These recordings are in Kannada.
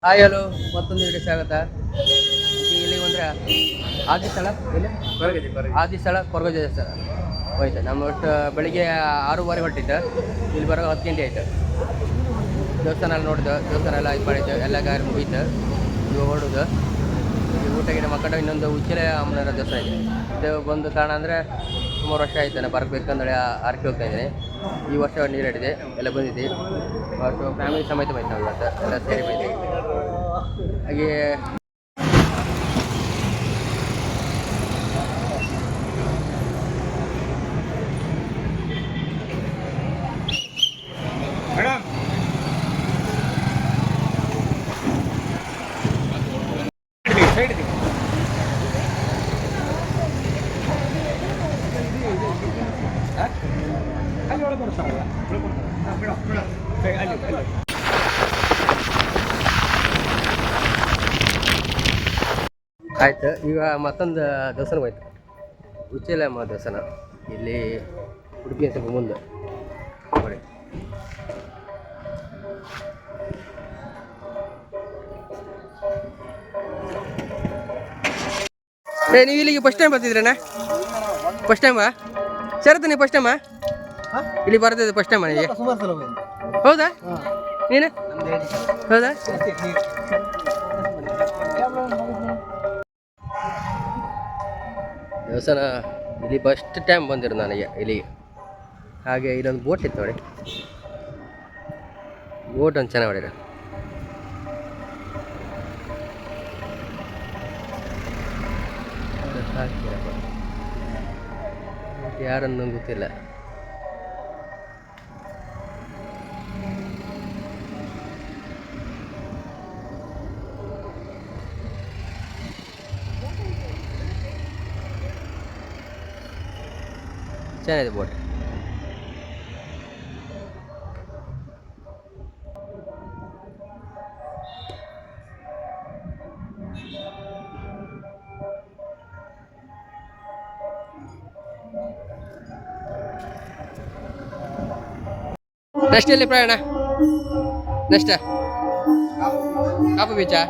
ಹಾಯ್ ಹಲೋ, ಮತ್ತೊಂದು ವಿಡಿಯೋ ಸ್ವಾಗತ. ಇಲ್ಲಿ ಬಂದರೆ ಆದಿಸ್ಥಳ ಎಲ್ಲಿ ಆದಿಸ್ಥಳ ಕೊರಗ ದೇವಸ್ಥಾನ ಹೋಯ್ತು. ನಮ್ಮ ಒಟ್ಟು ಬೆಳಿಗ್ಗೆ 6:30 ಹೊರಟಿದ್ದು, ಇಲ್ಲಿ ಬರೋ 10 ಗಂಟೆ ಆಯಿತು. ದೇವಸ್ಥಾನ ಎಲ್ಲ ನೋಡಿದ್ದು, ದೇವಸ್ಥಾನ ಎಲ್ಲ ಇದು ಮಾಡಿದ್ದು, ಎಲ್ಲ ಗಾರಿ ಮುಗೀತು. ಇವಾಗ ಹೊರಡೋದು. ಈ ಊಟ ಗಿಡ ಮಕ್ಕಳು ಇನ್ನೊಂದು ಉಚ್ಚಿಲೆ ಅಮ್ಮನವರ ದೇವಸ್ಥಾನ ಇದೆ. ಇದು ಬಂದು ಕಾರಣ ಅಂದರೆ ಸುಮಾರು ವರ್ಷ ಆಯ್ತು ನಾನು ಬರಬೇಕಂದ್ರೆ ಆರ್ಕೆ ಹೋಗ್ತಾ ಇದ್ದೀನಿ. ಈ ವರ್ಷ ನೀರಿಡಿದೆ ಎಲ್ಲ ಬಂದಿದ್ದೆ. ಬಟ್ ಫ್ಯಾಮಿಲಿ ಸಮೇತ ಬಂತು ನಾವು ಇವತ್ತು ಎಲ್ಲ ಸೇರಿ ಬಂದಿದ್ದೀವಿ. ಹಾಗೆ ಆಯ್ತು. ಈಗ ಮತ್ತೊಂದು ದೇವಸ್ಥಾನ ಹೋಯ್ತು, ಉಚ್ಚಿಲಮ್ಮ ದೇವಸ್ಥಾನ. ಇಲ್ಲಿ ಉಡುಪಿ ಸ್ವಲ್ಪ ಮುಂದೆ ನೋಡಿ. ನೀವು ಇಲ್ಲಿಗೆ ಫಸ್ಟ್ ಟೈಮ್ ಬರ್ತಿದ್ರಣ್ಣ? ಫಸ್ಟ್ ಟೈಮಾ ಶರತ್? ನೀವು ಫಸ್ಟ್ ಟೈಮಾ ಇಲ್ಲಿ ಬರ್ತಿದ್ದೆ? ಫಸ್ಟ್ ಟೈಮ್ ನನಗೆ. ಹೌದಾ? ನೀನು ಹೌದಾ? ದೇವಸ್ಥಾನ ಇಲ್ಲಿ ಫಸ್ಟ್ ಟೈಮ್ ಬಂದಿರು ನನಗೆ ಇಲ್ಲಿ. ಹಾಗೆ ಇಲ್ಲೊಂದು ಬೋಟ್ ಇತ್ತು ನೋಡಿ, ಬೋಟ್ ಒಂದು ಚೆನ್ನಾಗಿ ಹೊಡಿರ. ಯಾರನ್ನು ಗೊತ್ತಿಲ್ಲ. ಚೆನ್ನಾಗಿದೆ ಬೋಟ್. ನೆಕ್ಸ್ಟ್ ಎಲ್ಲಿ ಪ್ರಯಾಣ? ನೆಕ್ಸ್ಟ್ ಕಾಪು ಬೀಚಾ?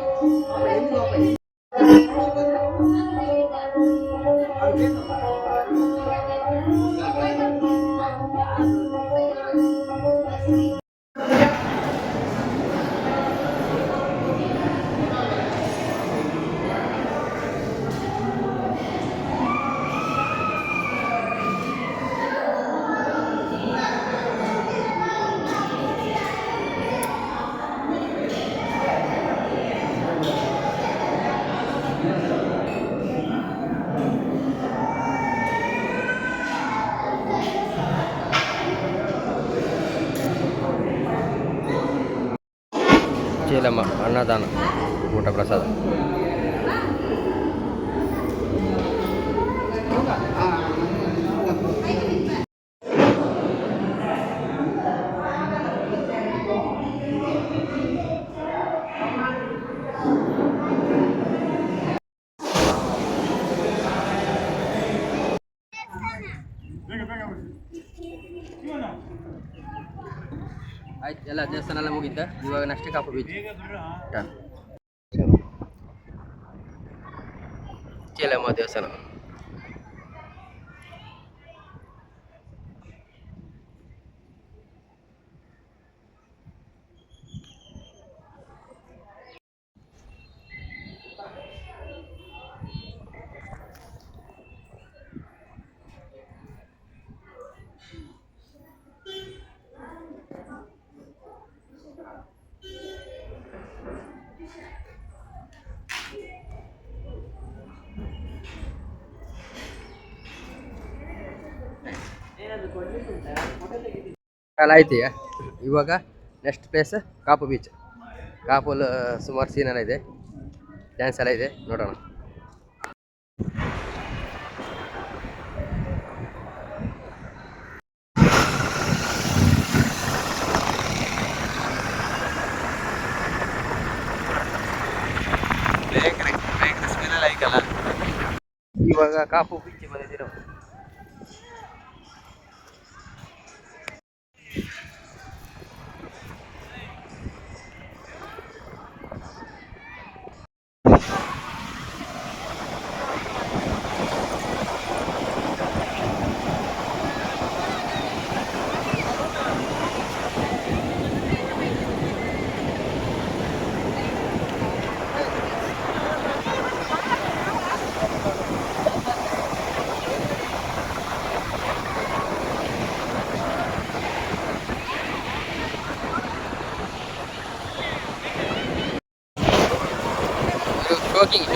ಚೀಲಮ್ಮ ಅನ್ನದಾನ ಊಟ ಪ್ರಸಾದ. ಆಯ್ತು, ಎಲ್ಲ ದೇವಸ್ಥಾನ ಎಲ್ಲ ಮುಗಿತ. ಇವಾಗ ನೆಕ್ಸ್ಟ್ ಕಾಪು ಬೀಚ್ ಡನ್. ಚೀಲಮ್ಮ ದೇವಸ್ಥಾನ. ಕಾಲ ಆಯ್ತೀಯ. ಇವಾಗ ನೆಕ್ಸ್ಟ್ ಪ್ಲೇಸ್ ಕಾಪು ಬೀಚ್. ಕಾಪಲ್ಲಿ ಸುಮಾರು ಸೀನ್ ಎಲ್ಲ ಇದೆ, ಡ್ಯಾನ್ಸ್ ಎಲ್ಲ ಇದೆ, ನೋಡೋಣ. ಇವಾಗ ಕಾಪು ಬೀಚ್ ಬಂದಿದ್ದೀವಿ ನಾವು. ಜೋಕಿಂಗ್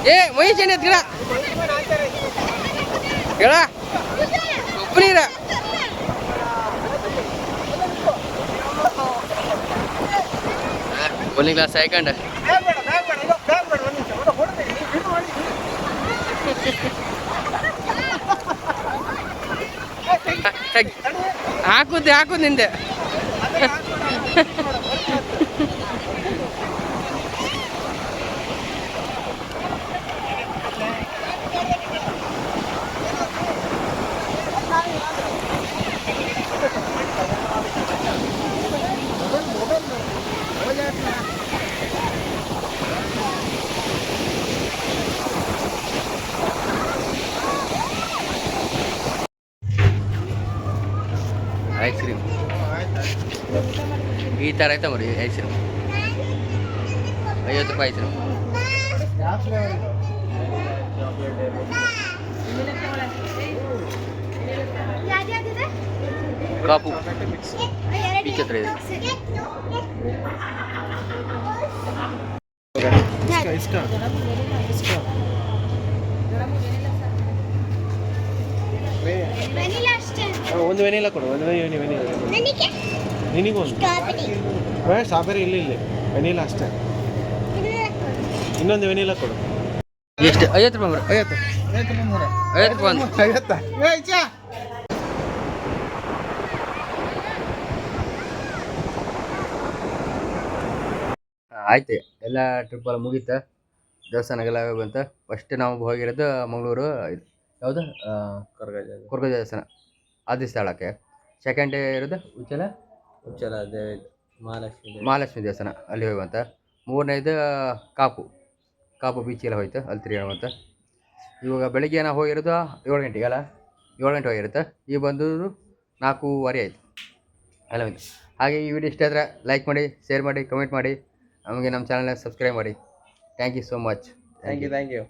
ಏ ಮಹೇಶ್ ಏನೇ ಗಿಡ ಗಿಡ ಒಬ್ಬನೀರ ಬೌಲಿಂಗ್ ಕ್ಲಾಸ್ ಹಾಕೊಂಡ ಹಾಕುದು ನಿಂದೆ ಐಸ್ ಕ್ರೀಮ್ ಈ ಥರ ಆಯ್ತಾ ಮರಿ ಐಸ್ ಕ್ರೀಮ್ 50 ರೂಪಾಯಿ ಐಸ್ ಕ್ರೀಮ್ ಕಾಪು ಬೀಚ್ ಹತ್ರ ಇದೆ ಒಂದು ವೆನಿಲಾ ಕೊಡು ಒಂದು ನಿನಗೊಂದು ಸ್ಟ್ರಾಬೆರಿ ಇಲ್ಲಿ ವೆನಿಲಾ ಅಷ್ಟೇ ಇನ್ನೊಂದು ವೆನಿಲಾ ಕೊಡು ಎಷ್ಟು 50 ರೂಪಾಯಿ 50 ಆಯ್ತು ಎಲ್ಲ ಟ್ರಿಪ್ ಎಲ್ಲ ಮುಗೀತು ದೇವಸ್ಥಾನಗೆಲ್ಲ ಬಂತು ಫಸ್ಟ್ ನಾವು ಹೋಗಿರೋದು ಮಂಗಳೂರು ಯಾವುದು ಕೊರ್ಗ ದೇವಸ್ಥಾನ ಆದಿ ಸ್ಥಳಕ್ಕೆ ಸೆಕೆಂಡ್ ಡೇ ಇರೋದು ಉಚ್ಚಲ ಮಹಾಲಕ್ಷ್ಮಿ ದೇವಸ್ಥಾನ ಅಲ್ಲಿ ಹೋಗಿ ಬಂತ ಮೂರನೇದು ಕಾಪು ಬೀಚಿಗೆಲ್ಲ ಹೋಯ್ತು ಅಲ್ಲಿ ತಿರುಗಾಡುವಂತ ಇವಾಗ ಬೆಳಿಗ್ಗೆ ನಾವು ಹೋಗಿರೋದು 7 ಗಂಟೆಗೆ ಅಲ್ಲ 7 ಗಂಟೆ ಹೋಗಿರುತ್ತೆ ಈಗ ಬಂದು 4:15 ಆಯಿತು ಅಲ್ಲ ಹಾಗೆ ಈ ವಿಡಿಯೋ ಇಷ್ಟ ಆದರೆ ಲೈಕ್ ಮಾಡಿ ಶೇರ್ ಮಾಡಿ ಕಮೆಂಟ್ ಮಾಡಿ ನಮಗೆ ನಮ್ಮ ಚಾನಲ್ನ ಸಬ್ಸ್ಕ್ರೈಬ್ ಮಾಡಿ thank you so much thank you